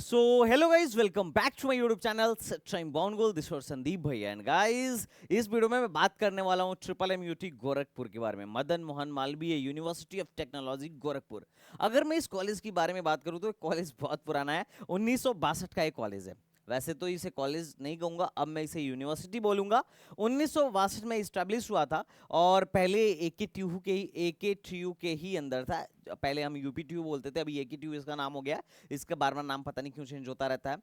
So, hello guys, welcome back to my YouTube channel Time Bound Goal. This is Sandeep भैया and guys इस video में मैं बात करने वाला हूँ ट्रिपल एम यूटी गोरखपुर के बारे में। Madan Mohan Malviya university of technology Gorakhpur. अगर मैं इस कॉलेज की बारे में बात करूँ तो कॉलेज बहुत पुराना है, 1962 का ये कॉलेज है। वैसे तो इसे कॉलेज नहीं कहूंगा, अब मैं इसे यूनिवर्सिटी बोलूंगा। 1962 में इस्टेब्लिश हुआ था और पहले एके टी यू के ही अंदर था। पहले हम यूपी टी यू बोलते थे, अभी एके टी यू इसका नाम हो गया। इसका बार बार नाम पता नहीं क्यों चेंज होता रहता है।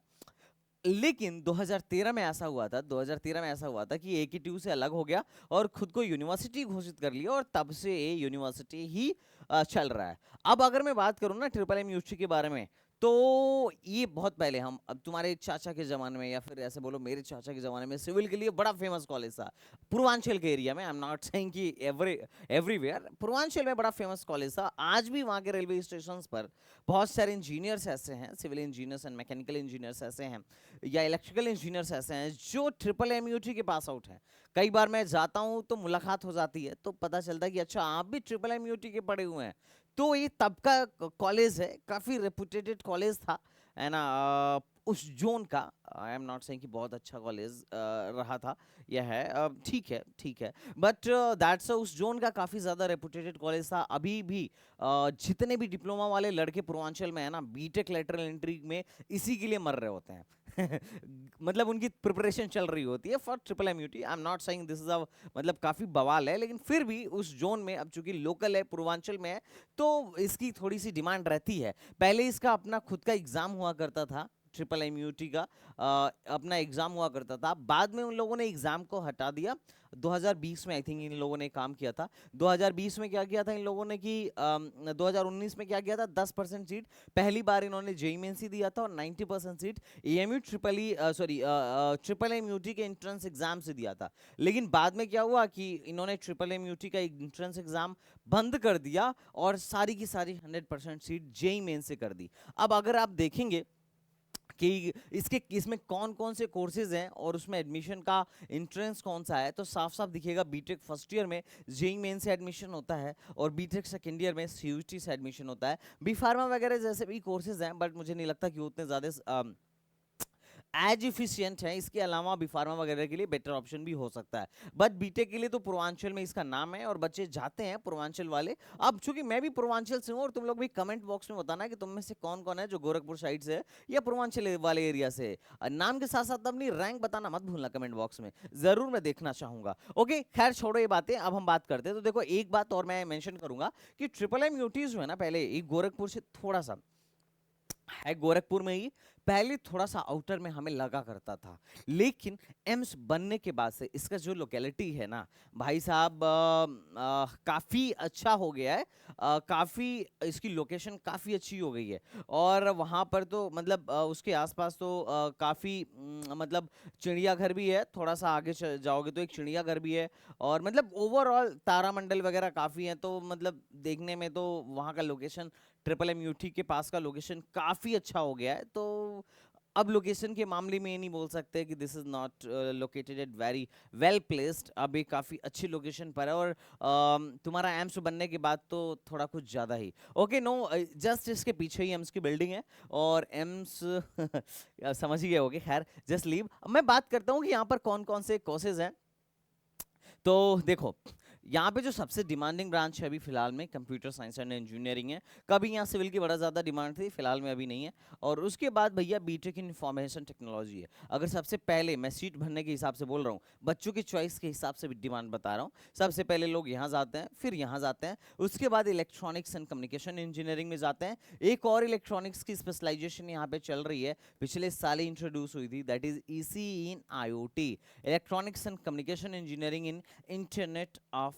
लेकिन 2013 में ऐसा हुआ था, 2013 में ऐसा हुआ था कि एके टी यू से अलग हो गया और खुद को यूनिवर्सिटी घोषित कर लिया और तब से ये यूनिवर्सिटी ही चल रहा है। अब अगर मैं बात करूं ना ट्रिपल एम यूनिवर्सिटी के बारे में, तो ये बहुत पहले, हम अब तुम्हारे चाचा के ज़माने में या फिर ऐसे बोलो मेरे चाचा के ज़माने में सिविल के लिए बड़ा फेमस कॉलेज था पूर्वांचल के एरिया में। आई एम नॉट सेइंग कि एवरीवेयर, पूर्वांचल में बड़ा फेमस कॉलेज था। आज भी वहाँ के रेलवे स्टेशन पर बहुत सारे इंजीनियर्स ऐसे हैं, civil engineers and mechanical engineers ऐसे हैं या इलेक्ट्रिकल इंजीनियर्स ऐसे हैं जो ट्रिपल एम यूटी के पास आउट हैं। कई बार मैं जाता हूँ तो मुलाकात हो जाती है, तो पता चलता है कि अच्छा आप भी ट्रिपल एम यूटी के पढ़े हुए हैं। तो ये तब का कॉलेज है, काफ़ी रेपुटेटेड कॉलेज था, है ना। उस जोन का, आई एम नॉट सेइंग कि बहुत अच्छा कॉलेज रहा था, यह है ठीक है, ठीक है, बट दैट्स उस जोन का काफ़ी ज़्यादा रेपुटेटेड कॉलेज था। अभी भी जितने भी डिप्लोमा वाले लड़के पूर्वांचल में है ना, बीटेक लेटरल एंट्री में इसी के लिए मर रहे होते हैं। मतलब उनकी प्रिपरेशन चल रही होती है for triple M UT. I am not saying this is a, मतलब काफ़ी बवाल है, लेकिन फिर भी उस जोन में अब चूंकि लोकल है, पूर्वांचल में है, तो इसकी थोड़ी सी डिमांड रहती है। पहले इसका अपना खुद का एग्ज़ाम हुआ करता था, ट्रिपल एम यूटी का अपना एग्ज़ाम हुआ करता था। बाद में उन लोगों ने एग्ज़ाम को हटा दिया। 2020 में आई थिंक इन लोगों ने काम किया था। 2020 में क्या किया था इन लोगों ने कि 2019 में क्या किया था, 10% सीट पहली बार इन्होंने जेई मेंस ही दिया था और 90% seat AMU triple M UT के एंट्रेंस एग्जाम से दिया था। लेकिन बाद में क्या हुआ कि इन्होंने ट्रिपल एम यूटी का एंट्रेंस एग्जाम बंद कर दिया और सारी की सारी 100% सीट जेई मेन से कर दी। अब अगर आप देखेंगे कि इसमें कौन कौन से कोर्सेज हैं और उसमें एडमिशन का इंट्रेंस कौन सा है, तो साफ साफ दिखेगा बीटेक फर्स्ट ईयर में जेई मेन से एडमिशन होता है और बीटेक सेकेंड ईयर में सीयूटी से एडमिशन होता है। बी फार्मा वगैरह जैसे भी कोर्सेज हैं, बट मुझे नहीं लगता कि उतने ज़्यादा एज इफिशियंट है। इसके अलावा बी फार्मा वगैरह के लिए बेटर ऑप्शन भी हो सकता है, बट बीटेक के लिए तो पूर्वांचल में इसका नाम है और बच्चे जाते हैं पूर्वांचल वाले। अब चूंकि मैं भी पूर्वांचल से हूँ और तुम लोग भी कमेंट बॉक्स में बताना कि तुम में से कौन कौन है जो गोरखपुर साइड से है या पूर्वांचल वाले एरिया से है। नाम के साथ साथ अपनी रैंक बताना मत भूलना कमेंट बॉक्स में, जरूर मैं देखना चाहूंगा। ओके, खैर छोड़ो ये बातें, अब हम बात करते हैं। तो देखो, एक बात और मैं मेंशन करूंगा कि ट्रिपल एम यूटी जो है ना, पहले एक गोरखपुर से थोड़ा सा है, गोरखपुर में ही पहले थोड़ा सा आउटर में हमें लगा करता था। लेकिन एम्स बनने के बाद से इसका जो लोकेलिटी है ना भाई साहब, काफ़ी अच्छा हो गया है। काफ़ी इसकी लोकेशन काफ़ी अच्छी हो गई है और वहाँ पर तो मतलब उसके आसपास तो काफ़ी मतलब चिड़ियाघर भी है। थोड़ा सा आगे जाओगे तो एक चिड़ियाघर भी है और मतलब ओवरऑल तारामंडल वगैरह काफ़ी है। तो मतलब देखने में तो वहाँ का लोकेशन, ट्रिपल एम यूटी के पास का लोकेशन काफ़ी अच्छा हो गया है। तो अब लोकेशन के मामले में ये नहीं बोल सकते कि this is not located at very well placed. अब ये काफ़ी अच्छी लोकेशन पर है और तुम्हारा एम्स बनने के बाद तो थोड़ा कुछ ज़्यादा ही ओके। नो, जस्ट इसके पीछे ही एम्स की बिल्डिंग है और एम्स समझ ही गए होगे। खैर जस्ट लीव, मैं बात करता हूँ कि यहाँ पर कौन कौन से कोर्सेज हैं। तो देखो, यहाँ पे जो सबसे डिमांडिंग ब्रांच है अभी फिलहाल में कंप्यूटर साइंस एंड इंजीनियरिंग है। कभी यहाँ सिविल की बड़ा ज़्यादा डिमांड थी, फिलहाल में अभी नहीं है। और उसके बाद भैया बीटेक इन इंफॉर्मेशन टेक्नोलॉजी है। अगर सबसे पहले मैं सीट भरने के हिसाब से बोल रहा हूँ, बच्चों की चॉइस के हिसाब से भी डिमांड बता रहा हूँ, सबसे पहले लोग यहाँ जाते हैं, फिर यहाँ जाते हैं, उसके बाद इलेक्ट्रॉनिक्स एंड कम्युनिकेशन इंजीनियरिंग में जाते हैं। एक और इलेक्ट्रॉनिक्स की स्पेशलाइजेशन यहाँ पे चल रही है, पिछले साल ही इंट्रोड्यूस हुई थी, that is EC in IoT, electronics and communication engineering in internet of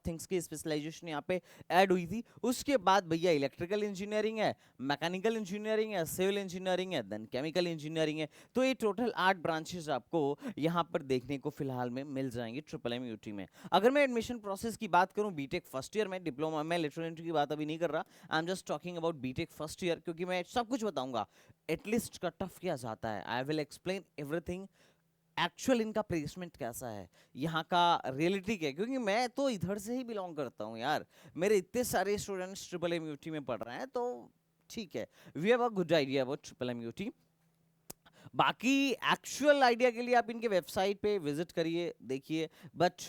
things की स्पेशलाइजेशन यहाँ पे ऐड हुई थी। उसके बाद भैया इलेक्ट्रिकल इंजीनियरिंग है, मैकेनिकल इंजीनियरिंग है, सिविल इंजीनियरिंग है, देन केमिकल इंजीनियरिंग है। तो ये टोटल 8 ब्रांचेस आपको यहाँ पर देखने को फिलहाल में मिल जाएंगे ट्रिपल एम यूटी में। अगर मैं एडमिशन प्रोसेस की बात करूँ बीटेक फर्स्ट ईयर में, डिप्लोमा में लेटरल एंट्री की बात अभी नहीं कर रहा, I am just talking about BTech first year, क्योंकि मैं सब कुछ बताऊंगा एटलीस्ट कट ऑफ क्या जाता है। I will explain everything, actual इनका प्लेसमेंट कैसा है, यहाँ का रियलिटी क्या है, क्योंकि मैं तो इधर से ही बिलोंग करता हूँ यार। मेरे इतने सारे स्टूडेंट्स ट्रिपल एम यूटी में पढ़ रहे हैं, तो ठीक है, we have a good idea about triple MUT. बाकी एक्चुअल आइडिया के लिए आप इनके वेबसाइट पे विजिट करिए, देखिए। बट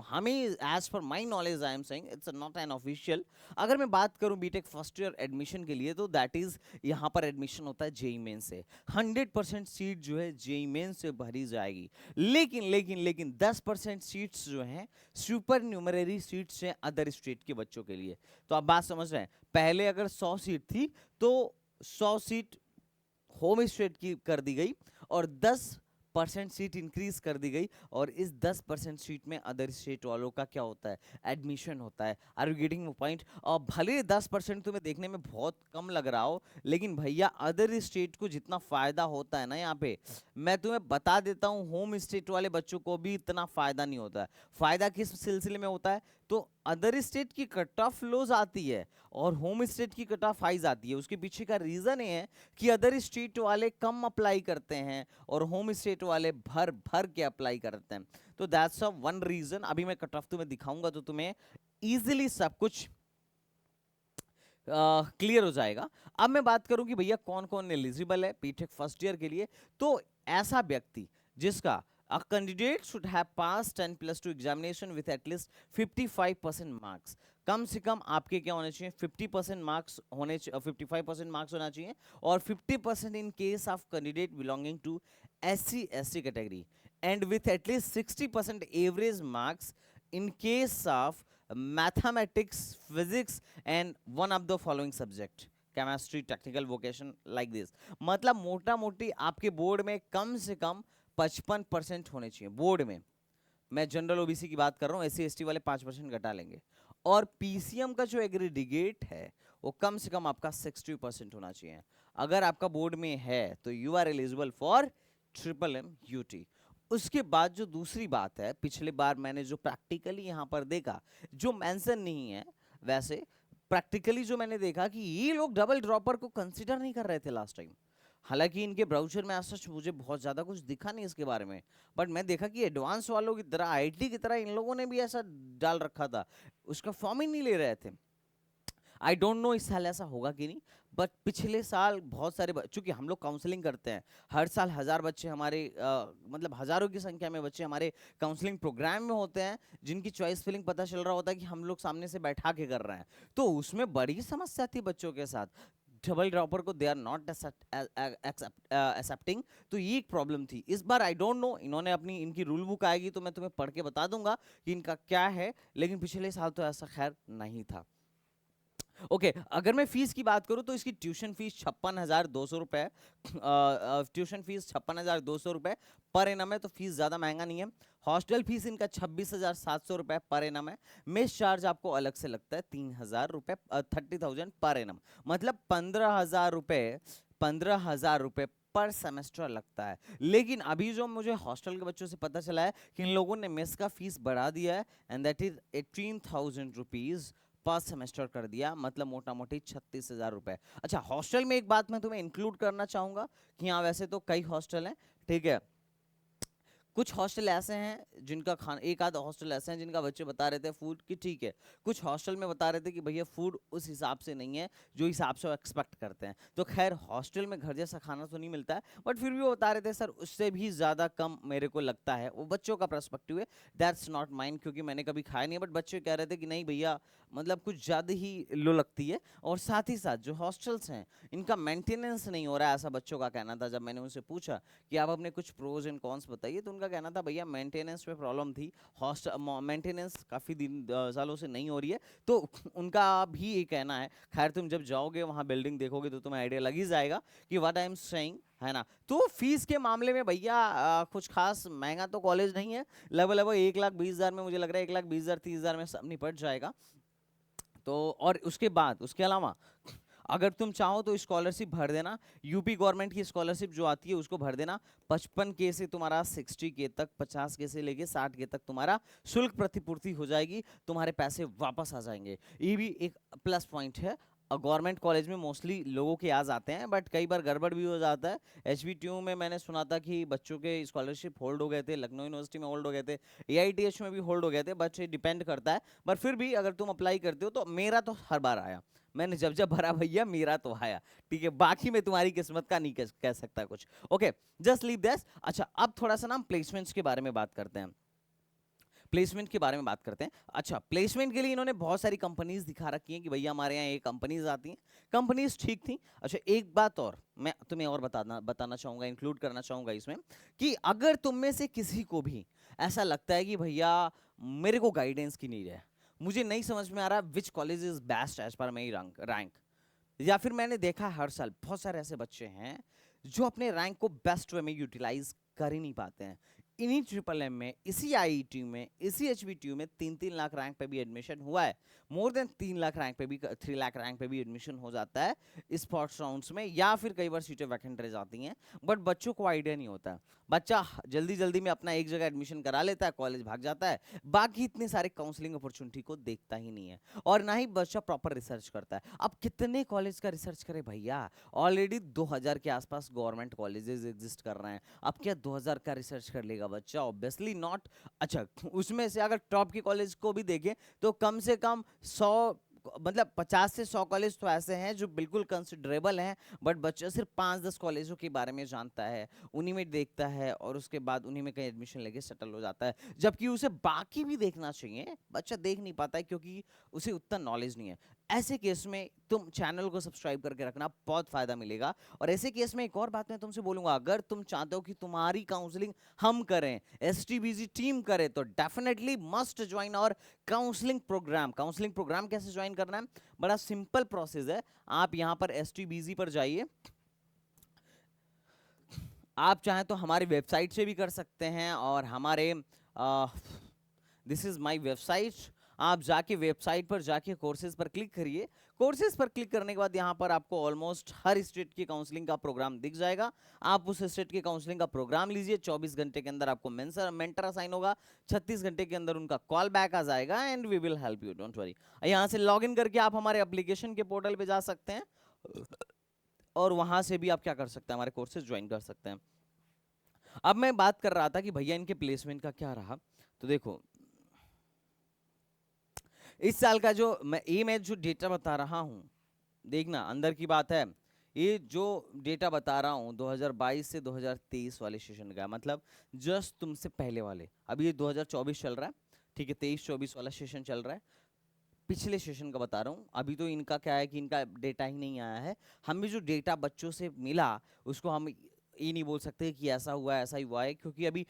हमें as per my knowledge I am saying it's not an official. अगर मैं बात करूं बीटेक फर्स्ट ईयर एडमिशन के लिए, तो दैट इज यहाँ पर एडमिशन होता है जेई मेन से। 100% सीट जो है जेई मेन से भरी जाएगी, लेकिन 10% सीट्स जो हैं सुपर न्यूमररी सीट्स हैं अदर स्टेट के बच्चों के लिए। तो आप बात समझ रहे हैं, पहले अगर 100 सीट थी तो 100 सीट होम स्टेट की कर दी गई और 10% सीट इंक्रीज कर दी गई, और इस 10% सीट में अदर स्टेट वालों का क्या होता है, एडमिशन होता है। Are you getting point? और भले 10% तुम्हें देखने में बहुत कम लग रहा हो, लेकिन भैया अदर स्टेट को जितना फायदा होता है ना यहाँ पे, मैं तुम्हें बता देता हूँ, होम स्टेट वाले बच्चों को भी इतना फायदा नहीं होता है। फायदा किस सिलसिले में होता है? तो अदर स्टेट की कट ऑफ लोज आती है और होम स्टेट की कट ऑफ हाइज आती है। उसके पीछे का रीजन ये है कि अदर स्टेट वाले कम अप्लाई करते हैं और होम स्टेट वाले भर भर के अप्लाई करते हैं। तो दैट्स अ वन रीजन। अभी मैं कट ऑफ तुम्हें दिखाऊंगा तो तुम्हें इजीली सब कुछ क्लियर हो जाएगा। अब मैं बात करूं कि भैया कौन कौन एलिजिबल है बीटेक फर्स्ट ईयर के लिए। तो ऐसा व्यक्ति जिसका a candidate should have passed 10+2 examination with at least 55% marks. कम से कम आपके क्या होने चाहिए, 50% मार्क्स होने, 55% मार्क्स होना चाहिए, और 50% in case of candidate belonging to SC ST category, and with at least 60% average marks in case of mathematics, physics and one of the following subject, chemistry, technical, vocation, like this. मतलब मोटा मोटी आपके board में कम से कम 55% होने चाहिए board में। मैं जनरल ओबीसी की बात कर रहा हूँ, SC ST वाले 5% घटा लेंगे। और पीसीएम का जो एग्रीडिगेट है वो कम से कम आपका 60% होना चाहिए। अगर आपका बोर्ड में है तो you are eligible for triple M UT. उसके बाद जो दूसरी बात है, पिछले बार मैंने जो प्रैक्टिकली यहाँ पर देखा, जो मेंशन नहीं है, वैसे प्रैक्टिकली जो मैंने देखा कि ये लोग डबल ड्रॉपर को कंसिडर नहीं कर रहे थे लास्ट टाइम। हालांकि इनके ब्राउचर में आज सच मुझे बहुत ज़्यादा कुछ दिखा नहीं इसके बारे में, बट मैं देखा कि एडवांस वालों की तरह, आईटी की तरह इन लोगों ने भी ऐसा डाल रखा था, उसका फॉर्म ही नहीं ले रहे थे। आई डोंट नो इस साल ऐसा होगा कि नहीं, बट पिछले साल बहुत सारे, चूंकि हम लोग काउंसलिंग करते हैं हर साल, 1000 बच्चे हमारे मतलब हजारों की संख्या में बच्चे हमारे काउंसलिंग प्रोग्राम में होते हैं, जिनकी चॉइस फिलिंग पता चल रहा होता है कि हम लोग सामने से बैठा के कर रहे हैं। तो उसमें बड़ी समस्या थी बच्चों के साथ, डबल ड्रॉपर को दे आर नॉट एक्सेप्टिंग। तो ये एक प्रॉब्लम थी। इस बार आई डोंट नो, इन्होंने अपनी, इनकी रूल बुक आएगी तो मैं तुम्हें पढ़ के बता दूंगा कि इनका क्या है, लेकिन पिछले साल तो ऐसा खैर नहीं था। ओके अगर मैं फीस की बात करूं तो इसकी ट्यूशन फीस 56,200 रुपए, ट्यूशन फीस 56,200 रुपए पर एनम है, तो फीस ज़्यादा महंगा नहीं है। हॉस्टल फीस इनका 26,700 रुपए पर एनम है। मेस चार्ज आपको अलग से लगता है 3,000 रुपए, 30,000 पर एनम, मतलब 15,000 रुपए पर सेमेस्टर लगता है। लेकिन अभी जो मुझे हॉस्टल के बच्चों से पता चला है कि इन लोगों ने मेस का फीस बढ़ा दिया है, and that is 18,000 rupees per semester कर दिया, मतलब मोटा मोटी 36,000 रुपए। अच्छा, हॉस्टल में एक बात मैं तुम्हें इंक्लूड करना चाहूंगा कि हाँ वैसे तो कई हॉस्टल हैं, ठीक है, कुछ हॉस्टल ऐसे हैं जिनका खाना, एक आध हॉस्टल ऐसे हैं जिनका बच्चे बता रहे थे फूड की ठीक है, कुछ हॉस्टल में बता रहे थे कि भैया फूड उस हिसाब से नहीं है जो हिसाब से वो एक्सपेक्ट करते हैं। तो खैर हॉस्टल में घर जैसा खाना तो नहीं मिलता है, बट फिर भी वो बता रहे थे सर उससे भी ज़्यादा कम मेरे को लगता है। वो बच्चों का पर्सपेक्टिव है, दैट्स नॉट माइंड, क्योंकि मैंने कभी खाया नहीं है, बट बच्चे कह रहे थे कि नहीं भैया मतलब कुछ ज़्यादा ही लो लगती है। और साथ ही साथ जो हॉस्टल्स हैं इनका मेंटेनेंस नहीं हो रहा है, ऐसा बच्चों का कहना था। जब मैंने उनसे पूछा कि आप अपने कुछ प्रोज एंड कॉन्स बताइए, तो उनका कहना था भैया मेंटेनेंस में प्रॉब्लम थी, हॉस्टल मेंटेनेंस काफ़ी दिन सालों से नहीं हो रही है। तो उनका भी ये कहना है, खैर तुम जब जाओगे वहाँ बिल्डिंग देखोगे तो तुम्हें आइडिया लग ही जाएगा कि व्हाट आई एम सेइंग, है ना। तो फीस के मामले में भैया कुछ खास महंगा तो कॉलेज नहीं है, लगभग 1,20,000 में, मुझे लग रहा है 1,20,000 30,000 में सब निपट जाएगा। तो और उसके बाद उसके अलावा अगर तुम चाहो तो स्कॉलरशिप भर देना, यूपी गवर्नमेंट की स्कॉलरशिप जो आती है उसको भर देना। 55K से तुम्हारा 60K तक, 50K से लेके 60K तक तुम्हारा शुल्क प्रतिपूर्ति हो जाएगी, तुम्हारे पैसे वापस आ जाएंगे। ये भी एक प्लस पॉइंट है गवर्नमेंट कॉलेज में मोस्टली लोगों के आ जाते हैं, बट कई बार गड़बड़ भी हो जाता है। एचबीटीयू में मैंने सुना था कि बच्चों के स्कॉलरशिप होल्ड हो गए थे, लखनऊ यूनिवर्सिटी में होल्ड हो गए थे, एआईटीएच में भी होल्ड हो गए थे, बट ये डिपेंड करता है। बट फिर भी अगर तुम अप्लाई करते हो तो मेरा तो हर बार आया, मैंने जब जब भरा भैया मेरा तो आया। ठीक है, बाकी मैं तुम्हारी किस्मत का नहीं कह सकता कुछ। Okay, just leave this. अच्छा, अब थोड़ा सा ना प्लेसमेंट्स के बारे में बात करते हैं, प्लेसमेंट के बारे में बात करते हैं। अच्छा, प्लेसमेंट के लिए इन्होंने बहुत सारी कंपनीज दिखा रखी हैं कि भैया हमारे यहाँ ये कंपनीज आती हैं। कंपनीज ठीक थी। अच्छा, एक बात और मैं तुम्हें और बताना चाहूंगा, इंक्लूड करना चाहूंगा इसमें, कि अगर तुम में से किसी को भी ऐसा लगता है कि भैया मेरे को गाइडेंस की नीड है, मुझे नहीं समझ में आ रहा which college is best as per my rank, या फिर मैंने देखा हर साल बहुत सारे ऐसे बच्चे हैं जो अपने रैंक को बेस्ट वे में यूटिलाइज कर ही नहीं पाते हैं। इन्हीं ट्रिपल एम में, इसी आईआईटी में, इसी एचबीटीयू में 3-3 लाख रैंक पे भी एडमिशन हुआ है। मोर देन 3 लाख रैंक पे भी, 3 लाख रैंक पे भी एडमिशन हो जाता है स्पोर्ट्स राउंड्स में, या फिर कई बार सीटें वैकेंट रह जाती हैं। बट बच्चों को आइडिया नहीं होता। बच्चा जल्दी जल्दी में अपना एक जगह एडमिशन करा लेता है, कॉलेज भाग जाता है, बाकी इतने सारे काउंसलिंग अपॉर्चुनिटी को देखता ही नहीं है, और ना ही बच्चा प्रॉपर रिसर्च करता है। अब कितने कॉलेज का रिसर्च करे भैया, ऑलरेडी 2000 के आसपास गवर्नमेंट कॉलेजेस एग्जिस्ट कर रहे हैं, अब क्या 2000 का रिसर्च कर लेगा बच्चा? Obviously not. अच्छा, उसमें से अगर टॉप के कॉलेज को भी देखें तो कम से कम 100, मतलब 50 से 100 कॉलेज तो ऐसे हैं जो बिल्कुल कंसिडरेबल हैं, बट बच्चा सिर्फ 5-10 कॉलेजों के बारे में जानता है, उन्हीं में देखता है, और उसके बाद उन्हीं में कहीं एडमिशन लेके सेटल हो जाता है, जबकि उसे बाकी भी देखना चाहिए, बच्चा देख नहीं पाता है क्योंकि उसे उतना नॉलेज नहीं है। ऐसे केस में तुम चैनल को सब्सक्राइब करके रखना, बहुत फायदा मिलेगा। और ऐसे केस में एक और बात मैं तुमसे बोलूंगा, अगर तुम चाहते हो कि तुम्हारी काउंसलिंग हम करें, एसटीबीजी टीम करे, तो डेफिनेटली मस्ट ज्वाइन और काउंसलिंग प्रोग्राम। काउंसलिंग प्रोग्राम कैसे ज्वाइन करना है? बड़ा सिंपल प्रोसेस है। आप यहां पर एसटीबीजी पर जाइए, आप चाहें तो हमारी वेबसाइट से भी कर सकते हैं, और हमारे दिस इज माय वेबसाइट, आप जाके वेबसाइट पर जाके कोर्सेज पर क्लिक करिए। कोर्सेज पर क्लिक करने के बाद यहाँ पर आपको ऑलमोस्ट हर स्टेट की काउंसलिंग का प्रोग्राम दिख जाएगा। आप उस स्टेट की काउंसलिंग का प्रोग्राम लीजिए, 24 घंटे के अंदर आपको मेंटर असाइन होगा, 36 घंटे के अंदर उनका कॉल बैक आ जाएगा, and we will help you, don't worry. यहाँ से लॉग इन करके आप हमारे एप्लीकेशन के पोर्टल पे जा सकते हैं, और वहां से भी आप क्या कर सकते हैं, हमारे कोर्सेज ज्वाइन कर सकते हैं। अब मैं बात कर रहा था कि भैया इनके प्लेसमेंट का क्या रहा, तो देखो इस साल का जो मैं जो डेटा बता रहा हूं, देखना अंदर की बात है, ये जो डेटा बता रहा हूं 2022 से 2023 वाले सेशन का, मतलब जस्ट तुमसे पहले वाले, अभी ये 2024 चल रहा है, ठीक है, 23-24 वाला सेशन चल रहा है, पिछले सेशन का बता रहा हूँ। अभी तो इनका क्या है कि इनका डेटा ही नहीं आया है, हमें जो डेटा बच्चों से मिला उसको हम ये नहीं बोल सकते कि ऐसा हुआ है ऐसा ही हुआ है, क्योंकि अभी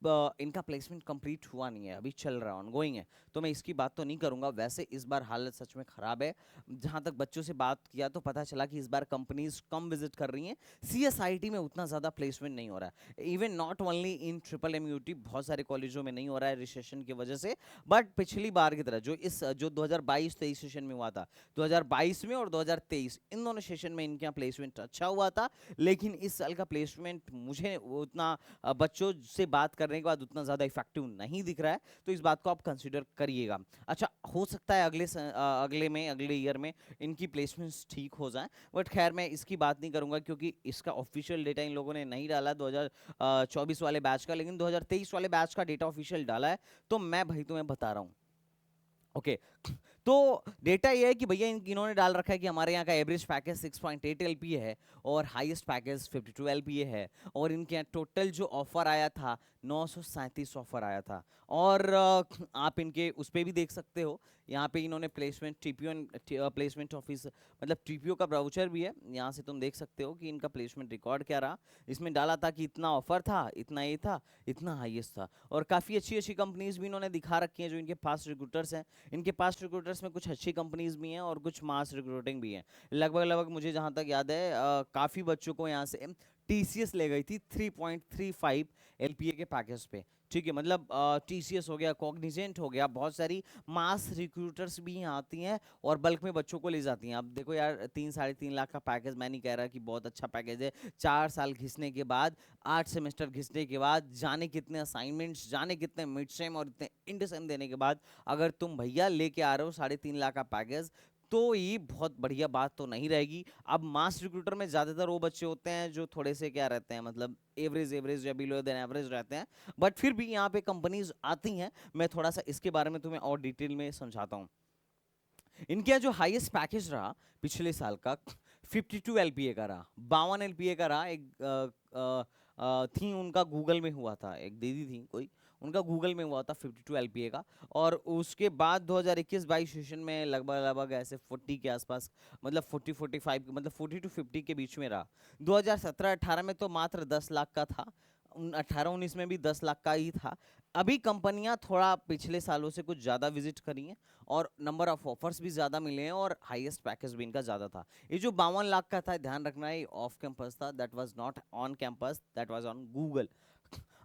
इनका प्लेसमेंट कंप्लीट हुआ नहीं है, अभी चल रहा है, ऑनगोइंग है, तो मैं इसकी बात तो नहीं करूंगा। वैसे इस बार हालत सच में खराब है, जहां तक बच्चों से बात किया तो पता चला कि इस बार कंपनीज कम विजिट कर रही हैं, सीएसआईटी में उतना ज़्यादा प्लेसमेंट नहीं हो रहा है, even not only in triple MUT, बहुत सारे कॉलेजों में नहीं हो रहा है रिसेशन की वजह से। बट पिछली बार की तरह जो 2022-23 सेशन में हुआ था, 2022 में और 2023 इन दोनों सेशन में इनके यहाँ प्लेसमेंट अच्छा हुआ था, लेकिन इस साल का प्लेसमेंट मुझे उतना बच्चों से बात करने के बाद उतना ज़्यादा इफेक्टिव नहीं दिख रहा है, तो इस बात को आप कंसिडर करिएगा। अच्छा, हो सकता है अगले ईयर में इनकी प्लेसमेंट्स ठीक हो जाएं, बट खैर मैं इसकी बात नहीं करूंगा क्योंकि इसका ऑफिशियल डेटा इन लोगों ने नहीं डाला 2024 वाले बैच का, लेकिन 2023 वाले बैच का डेटा ऑफिशियल डाला है, तो मैं भाई तुम्हें बता रहा हूँ। ओके, तो डेटा ये है कि भैया इन्होंने डाल रखा है कि हमारे यहाँ का एवरेज पैकेज 6.8 एलपीए है, और हाईएस्ट पैकेज 52 एलपीए है, और इनके यहाँ टोटल जो ऑफर आया था 937 ऑफर आया था, और आप इनके उस पर भी देख सकते हो, यहाँ पे इन्होंने प्लेसमेंट टीपीओ प्लेसमेंट ऑफिस, मतलब टीपीओ का ब्राउचर भी है, यहाँ से तुम देख सकते हो कि इनका प्लेसमेंट रिकॉर्ड क्या रहा। इसमें डाला था कि इतना ऑफर था, इतना ये था, इतना हाईएस्ट था, और काफ़ी अच्छी अच्छी कंपनीज भी इन्होंने दिखा रखी हैं जो इनके पास रिक्रूटर्स हैं। इनके पास रिक्रूटर्स में कुछ अच्छी कंपनीज भी हैं और कुछ मास रिक्रूटिंग भी हैं। लगभग लगभग मुझे जहाँ तक याद है काफ़ी बच्चों को यहाँ से टीसीएस ले गई थी 3.35 एलपीए के पैकेज पे, ठीक है, मतलब टीसीएस हो गया, कॉग्निजेंट हो गया, बहुत सारी मास रिक्रूटर्स भी यहाँ आती हैं और बल्क में बच्चों को ले जाती हैं। अब देखो यार, 3-3.5 लाख का पैकेज, मैं नहीं कह रहा कि बहुत अच्छा पैकेज है, 4 साल घिसने के बाद, 8 सेमेस्टर घिसने के बाद, जाने कितने असाइनमेंट्स, जाने कितने मिड सेम और इतने इंड सेम देने के बाद, अगर तुम भैया लेके आ रहे हो 3.5 लाख का पैकेज, तो ये बहुत बढ़िया बात तो नहीं रहेगी। अब मास रिक्रूटर में ज़्यादातर वो बच्चे होते हैं जो थोड़े से क्या रहते हैं, मतलब एवरेज एवरेज या बिलो देन एवरेज रहते हैं, बट फिर भी यहाँ पे कंपनीज आती हैं। मैं थोड़ा सा इसके बारे में तुम्हें और डिटेल में समझाता हूँ। इनके यहाँ जो हाईएस्ट पैकेज रहा पिछले साल का 52 एलपीए का रहा, 52 एलपीए का रहा। एक थी उनका गूगल में हुआ था, एक दीदी थी कोई, उनका गूगल में हुआ था 52 एलपीए का। और उसके बाद 2021-22 सेशन में लगभग लगभग ऐसे 40 के आसपास, मतलब 40-45, मतलब 40 to 50 के बीच में रहा। 2017-18 में तो मात्र 10 लाख का था, 18-19 में भी 10 लाख का ही था। अभी कंपनियां थोड़ा पिछले सालों से कुछ ज़्यादा विजिट करी हैं और नंबर ऑफ ऑफर्स भी ज़्यादा मिले हैं और हाईएस्ट पैकेज भी इनका ज़्यादा था। ये जो 52 लाख का था, ध्यान रखना है, ऑफ कैंपस था, that was not on campus, that was on Google.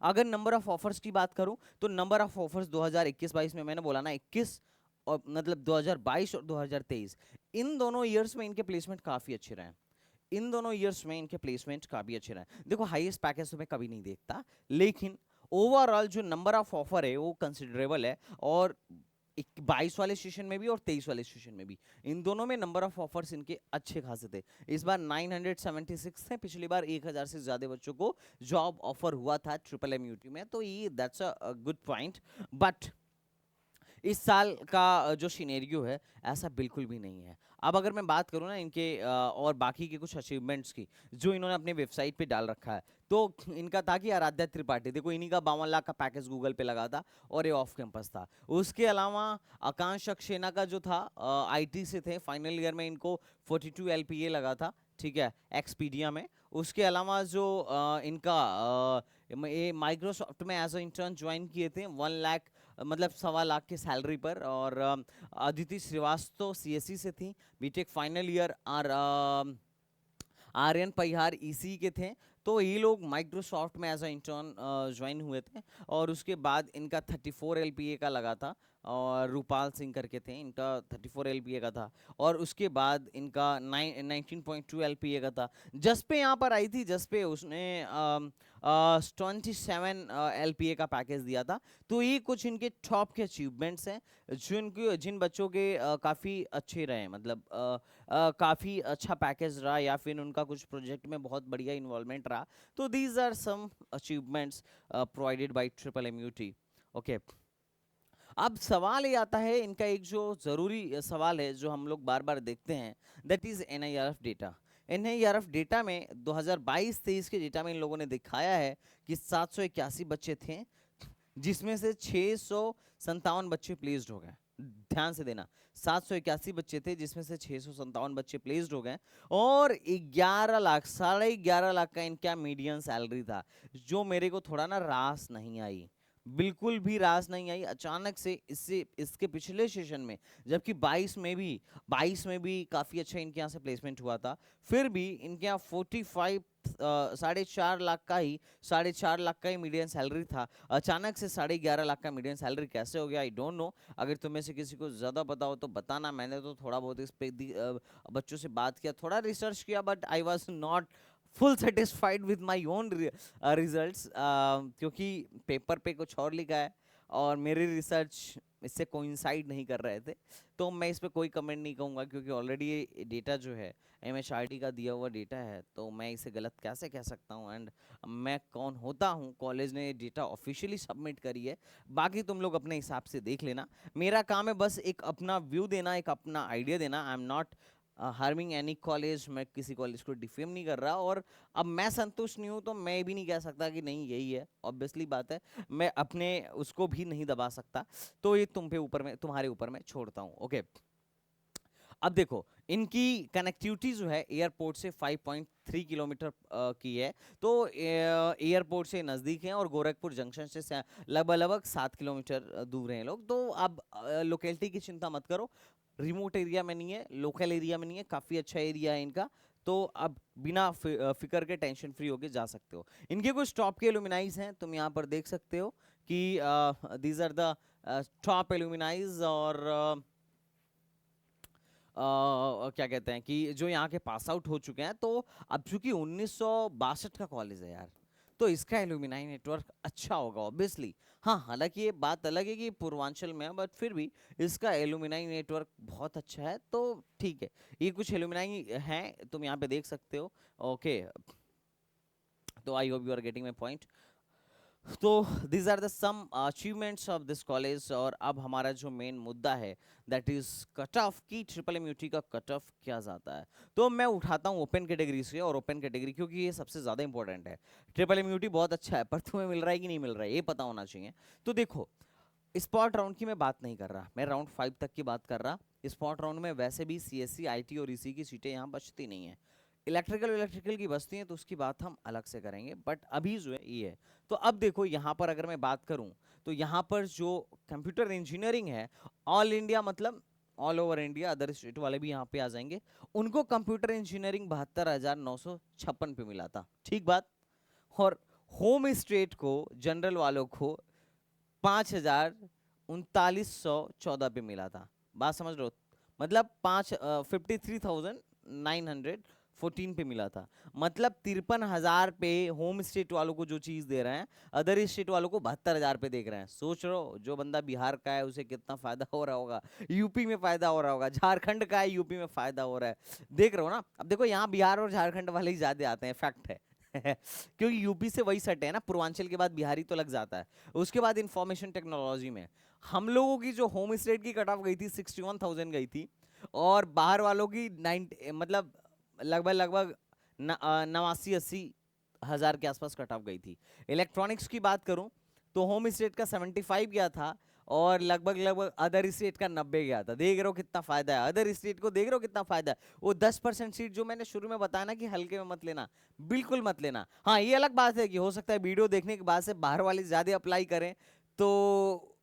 अगर नंबर ऑफ ऑफर्स की बात करूं तो नंबर ऑफ ऑफर्स 2021-22 में, मैंने बोला ना 21, और मतलब 2022 और 2023, इन दोनों ईयर्स में इनके प्लेसमेंट काफ़ी अच्छे रहे हैं। इन दोनों ईयर्स में इनके प्लेसमेंट काफ़ी अच्छे रहे। देखो हाईएस्ट पैकेज तो मैं कभी नहीं देखता, लेकिन ओवरऑल जो नंबर ऑफ ऑफर है वो कंसिडरेबल है। और 22 वाले सेशन में भी और 23 वाले सेशन में भी, इन दोनों में नंबर ऑफ ऑफर्स इनके अच्छे खासे थे। इस बार 976 थे, पिछली बार 1000 से ज्यादा बच्चों को जॉब ऑफर हुआ था ट्रिपल एम यूटी में, तो ये that's a good point. But इस साल का जो सिनेरियो है ऐसा बिल्कुल भी नहीं है। अब अगर मैं बात करूं ना इनके और बाकी के कुछ अचीवमेंट्स की जो इन्होंने अपने वेबसाइट पे डाल रखा है, तो इनका था कि आराध्या त्रिपाठी, देखो इन्हीं का 52 लाख का पैकेज गूगल पे लगा था और ये ऑफ कैंपस था। उसके अलावा आकांक्ष सक्सेना का जो था, आईटी से थे, फाइनल ईयर में इनको 42 एलपीए लगा था, ठीक है, एक्सपीडिया में। उसके अलावा जो इनका ये माइक्रोसॉफ्ट में एज अ इंटर्न ज्वाइन किए थे 1 लाख, मतलब 1.25 लाख की सैलरी पर। और अदिति श्रीवास्तव सीएससी से थी, बीटेक फाइनल ईयर। और आर्यन परिहार ईसी के थे। तो ये लोग माइक्रोसॉफ्ट में एज अ इंटर्न ज्वाइन हुए थे। और उसके बाद इनका 34 एलपीए का लगा था, और रूपाल सिंह करके थे, इनका 34 एलपीए का था। और उसके बाद इनका 19.2 एलपीए का था। जसपे यहाँ पर आई थी, जसपे उसने 27 एलपीए का पैकेज दिया था। तो ये कुछ इनके टॉप के अचीवमेंट्स हैं जिन बच्चों के काफ़ी अच्छे रहे, मतलब काफ़ी अच्छा पैकेज रहा, या फिर उनका कुछ प्रोजेक्ट में बहुत बढ़िया इन्वॉल्वमेंट रहा। तो these are some achievements provided by triple M U T. Okay, अब सवाल ये आता है, इनका एक जो ज़रूरी सवाल है जो हम लोग बार बार देखते हैं, that is NIRF data. NIRF data में 2022-23 के डेटा में इन लोगों ने दिखाया है कि 781 बच्चे थे, जिसमें से 657 बच्चे प्लेस्ड हो गए। ध्यान से देना, 781 बच्चे थे जिसमें से 657 बच्चे प्लेस्ड हो गए। और 11 लाख, 11.5 लाख का इनका मीडियन सैलरी था, जो मेरे को थोड़ा ना रास नहीं आई, बिल्कुल भी रास नहीं आई। अचानक से इससे इसके पिछले सेशन में, जबकि 22 में भी काफ़ी अच्छा इनके यहाँ से प्लेसमेंट हुआ था, फिर भी इनके यहाँ 45 4.5 लाख का ही 4.5 लाख का ही मीडियन सैलरी था। अचानक से 11.5 लाख का मीडियन सैलरी कैसे हो गया, आई डोंट नो। अगर तुम्हें से किसी को ज़्यादा पता हो तो बताना। मैंने तो थोड़ा बहुत इस पे बच्चों से बात किया, थोड़ा रिसर्च किया, but I was not full satisfied with my own results, क्योंकि पेपर पे कुछ और लिखा है और मेरे रिसर्च इससे कोइंसाइड नहीं कर रहे थे। तो मैं इस पे कोई कमेंट नहीं कहूँगा, क्योंकि ऑलरेडी ये डेटा जो है एमएचआरडी का दिया हुआ डेटा है, तो मैं इसे गलत कैसे कह सकता हूँ। एंड मैं कौन होता हूँ, कॉलेज ने डेटा ऑफिशियली सबमिट करी है, बाकी तुम लोग अपने हिसाब से देख लेना। मेरा काम है बस एक अपना व्यू देना, एक अपना आइडिया देना। आई am not harming any college, मैं किसी कॉलेज को डिफेम नहीं कर रहा। और अब मैं संतुष्ट नहीं हूँ तो मैं भी नहीं कह सकता कि नहीं यही है, ऑब्वियसली बात है, मैं अपने उसको भी नहीं दबा सकता। तो ये तुम्हारे ऊपर मैं छोड़ता हूँ। ओके, अब देखो इनकी कनेक्टिविटी जो है एयरपोर्ट से 5.3 किलोमीटर की है, तो एयरपोर्ट से नज़दीक है। और गोरखपुर जंक्शन से लगभग लगभग 7 किलोमीटर दूर हैं लोग। तो अब लोकेलिटी की चिंता मत करो, रिमोट एरिया में नहीं है, लोकल एरिया में नहीं है, काफ़ी अच्छा एरिया है इनका। तो अब बिना फिक्र के टेंशन फ्री होके जा सकते हो। इनके कुछ टॉप के एलुमिनाइज हैं, तुम यहाँ पर देख सकते हो कि दीज आर द टॉप एलुमिनाइज। और क्या कहते हैं कि जो यहाँ के पास आउट हो चुके हैं। तो अब चूंकि 1962 का कॉलेज है यार, तो इसका एलुमिनाई नेटवर्क अच्छा होगा ऑब्वियसली। हाँ, हालांकि ये बात अलग है कि पूर्वांचल में है, बट फिर भी इसका एलुमिनाई नेटवर्क बहुत अच्छा है, तो ठीक है। ये कुछ एलुमिनाई हैं, तुम यहाँ पे देख सकते हो। ओके, तो I hope you are getting my point. तो these are the some achievements of this college. और अब हमारा जो मेन मुद्दा है दैट इज कट ऑफ, की ट्रिपल एम यूटी का कट ऑफ क्या जाता है। तो मैं उठाता हूँ ओपन कैटेगरी से, और ओपन कैटेगरी क्योंकि ये सबसे ज़्यादा इंपॉर्टेंट है। ट्रिपल एम यूटी बहुत अच्छा है, पर तुम्हें मिल रहा है कि नहीं मिल रहा है ये पता होना चाहिए। तो देखो, स्पॉट राउंड की मैं बात नहीं कर रहा, मैं राउंड 5 तक की बात कर रहा। स्पॉट राउंड में वैसे भी सीएससी, आईटी और ईसी की सीटें यहाँ बचती नहीं है। इलेक्ट्रिकल की बचती हैं तो उसकी बात हम अलग से करेंगे, बट अभी जो है ये है। तो अब देखो यहाँ पर अगर मैं बात करूँ, तो यहाँ पर जो कंप्यूटर इंजीनियरिंग है, ऑल इंडिया मतलब all over India, other state वाले भी यहाँ पे आ जाएंगे, उनको कंप्यूटर इंजीनियरिंग 72,956 पे मिला था, ठीक बात। और होम स्टेट को, जनरल वालों को 5,3914 पे मिला था। बात समझ रहे हो, मतलब 53,914 पे मिला था। मतलब 53,000 पे होम स्टेट वालों को जो चीज दे रहे हैं, अदर स्टेट वालों को 72,000 पे देख रहे हैं। सोच रहे हो जो बंदा बिहार का है उसे कितना फायदा हो रहा होगा, यूपी में फायदा हो रहा होगा, झारखंड का है यूपी में फायदा हो रहा है। देख रहे हो ना। अब देखो यहाँ बिहार और झारखंड वाले ही ज्यादा आते हैं, फैक्ट है। क्योंकि यूपी से वही सटे है ना, पूर्वांचल के बाद बिहारी तो लग जाता है। उसके बाद इंफॉर्मेशन टेक्नोलॉजी में हम लोगों की जो होम स्टेट की कट ऑफ गई थी 61,000 गई थी, और बाहर वालों की 90 मतलब लगभग लगभग 89-80 हजार के आसपास कट ऑफ गई थी। इलेक्ट्रॉनिक्स की बात करूं तो होम स्टेट का 75 गया था, और लगभग लगभग अदर स्टेट का 90 गया था। देख रहे हो कितना फायदा है, अदर स्टेट को देख रहे हो कितना फायदा है। वो 10% सीट जो मैंने शुरू में बताया ना कि हल्के में मत लेना, बिल्कुल मत लेना। हाँ, ये अलग बात है कि हो सकता है वीडियो देखने के बाद से बाहर वाले ज्यादा अप्लाई करें तो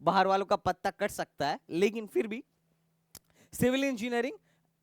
बाहर वालों का पत्ता कट सकता है, लेकिन फिर भी सिविल इंजीनियरिंग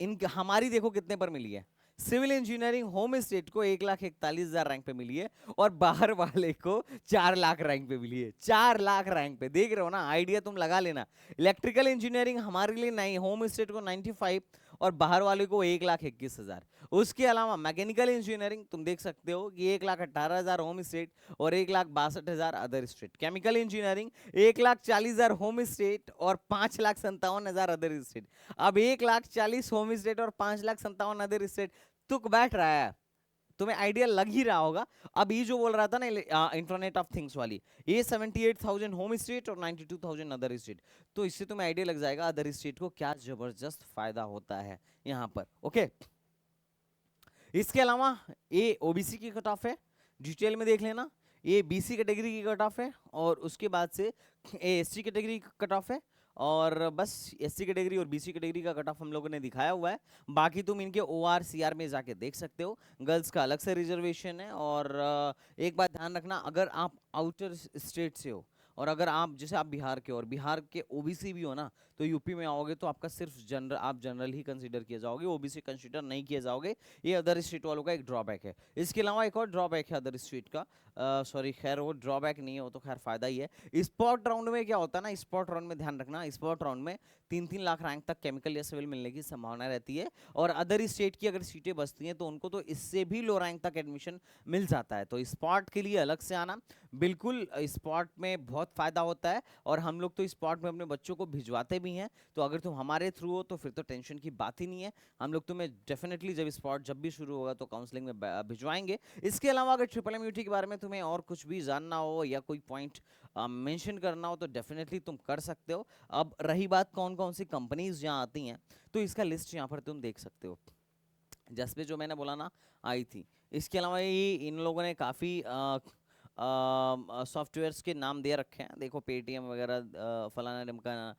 इन हमारी देखो कितने पर मिली है। सिविल इंजीनियरिंग होम स्टेट को 1,41,000 रैंक पे मिली है, और बाहर वाले को 4 लाख रैंक पे मिली है। 4 लाख रैंक पे, देख रहे हो ना, आइडिया तुम लगा लेना। इलेक्ट्रिकल इंजीनियरिंग हमारे लिए नहीं, होम स्टेट को 95 और बाहर वाले को 1,21,000। उसके अलावा मैकेनिकल इंजीनियरिंग तुम देख सकते हो कि 1,18,000 होम स्टेट और 1,62,000 other state. Chemical engineering 1,40,000 home state और 5,57,000 अदर स्टेट। अब 1,40,000 होम स्टेट और 5,57,000 अदर स्टेट, तुक बैठ रहा है, तुम्हें आइडिया लग ही रहा होगा। अब ये जो बोल रहा था ना इंटरनेट ऑफ थिंग्स वाली, ये 78,000 होम स्टेट और 92,000 अदर स्टेट, तो इससे तुम्हें आइडिया लग जाएगा अदर स्टेट को क्या जबरदस्त फायदा होता है यहाँ पर। ओके, इसके अलावा ये ओबीसी की कट ऑफ है, डिटेल में देख लेना। ये बीसी कैटेगरी की कट ऑफ है, और उसके बाद से ये एससी कैटेगरी की कट ऑफ है, और बस एससी कैटेगरी और बीसी कैटेगरी का कट ऑफ हम लोगों ने दिखाया हुआ है। बाकी तुम इनके ओआर सीआर में जाके देख सकते हो। गर्ल्स का अलग से रिजर्वेशन है। और एक बात ध्यान रखना, अगर आप आउटर स्टेट से हो, और अगर आप जैसे आप बिहार के और बिहार के ओबीसी भी हो ना, तो यूपी में आओगे तो आपका सिर्फ जनरल, आप जनरल ही कंसीडर किए जाओगे, ओबीसी कंसीडर नहीं किए जाओगे। ये अदर स्टेट वालों का एक ड्रॉबैक है। इसके अलावा एक और ड्रॉबैक है अदर स्टेट का, सॉरी खैर वो ड्रॉबैक नहीं है, वो तो खैर फायदा ही है। स्पॉट राउंड में क्या होता है ना, स्पॉट राउंड में ध्यान रखना, स्पॉट राउंड में 3-3 लाख रैंक तक केमिकल या सिविल मिलने की संभावना रहती है, और अदर स्टेट की अगर सीटें बचती हैं तो उनको तो इससे भी लो रैंक तक एडमिशन मिल जाता है। तो स्पॉट के लिए अलग से आना, बिल्कुल स्पॉट में बहुत फायदा होता है, और हम लोग तो स्पॉट में अपने बच्चों को भिजवाते भी हैं। तो अगर तुम हमारे थ्रू हो तो फिर तो टेंशन की बात ही नहीं है, हम लोग तुम्हें डेफिनेटली जब स्पॉट जब भी शुरू होगा तो काउंसलिंग में भिजवाएंगे। इसके अलावा अगर ट्रिपल एम यूटी के बारे में तुम्हें और कुछ भी जानना हो या कोई पॉइंट मेंशन करना हो तो डेफिनेटली तुम कर सकते हो। अब रही बात कौन कौन सी कंपनीज यहाँ आती हैं, तो इसका लिस्ट यहाँ पर तुम देख सकते हो। जैसे जो मैंने बोला ना, आई थी। इसके अलावा ये इन लोगों ने काफ़ी सॉफ्टवेयर्स के नाम दे रखे हैं, देखो पेटीएम वगैरह, फलाना ढिमकाना।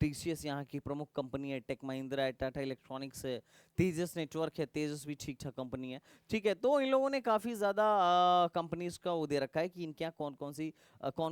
टीसीएस यहाँ की प्रमुख कंपनी है, टेक महिंद्रा है, टाटा इलेक्ट्रॉनिक्स है, तेजस नेटवर्क है, तेजस भी ठीक ठाक कंपनी है। ठीक है, तो इन लोगों ने काफ़ी ज़्यादा कंपनीज का वो दे रखा है कि इनके यहाँ कौन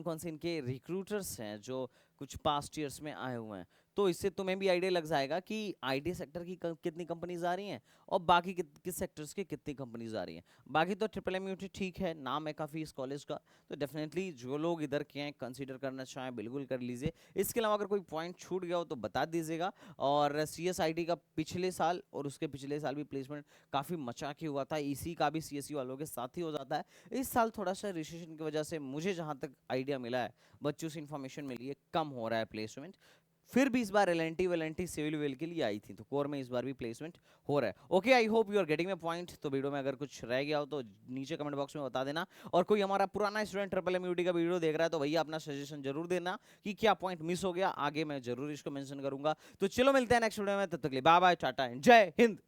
कौन से इनके रिक्रूटर्स हैं जो कुछ पास्ट ईयर्स में आए हुए हैं। तो इससे तुम्हें भी आइडिया लग जाएगा कि आईटी सेक्टर की कितनी कंपनीज आ रही हैं और बाकी किस सेक्टर्स की कितनी कंपनीज आ रही हैं। बाकी तो ट्रिपल एम यूटी ठीक है, नाम है काफ़ी इस कॉलेज का, तो डेफिनेटली जो लोग इधर के हैं कंसीडर करना चाहें बिल्कुल कर लीजिए। इसके अलावा अगर कोई पॉइंट छूट गया हो तो बता दीजिएगा। और सीएसआईटी का पिछले साल और उसके पिछले साल भी प्लेसमेंट काफ़ी मचा के हुआ था, इसी का भी सीएससी वालों के साथ ही हो जाता है। इस साल थोड़ा सा रिसेशन की वजह से मुझे जहाँ तक आइडिया मिला है, बच्चों से इन्फॉर्मेशन मिली है, कम हो रहा है प्लेसमेंट। फिर भी इस बार एलएनटी वेलेंटी सिविल विल के लिए आई थी, तो कोर में इस बार भी प्लेसमेंट हो रहा है। Okay, I hope you are getting my point. तो वीडियो में अगर कुछ रह गया हो तो नीचे कमेंट बॉक्स में बता देना, और कोई हमारा पुराना स्टूडेंट ट्रिपल एम यूटी का वीडियो देख रहा है तो भैया अपना सजेशन जरूर देना कि क्या पॉइंट मिस हो गया, आगे मैं जरूर इसको मेंशन करूंगा। तो चलो मिलते हैं नेक्स्ट वीडियो में, तब तक के लिए बाय बाय, टाटा एंड जय हिंद।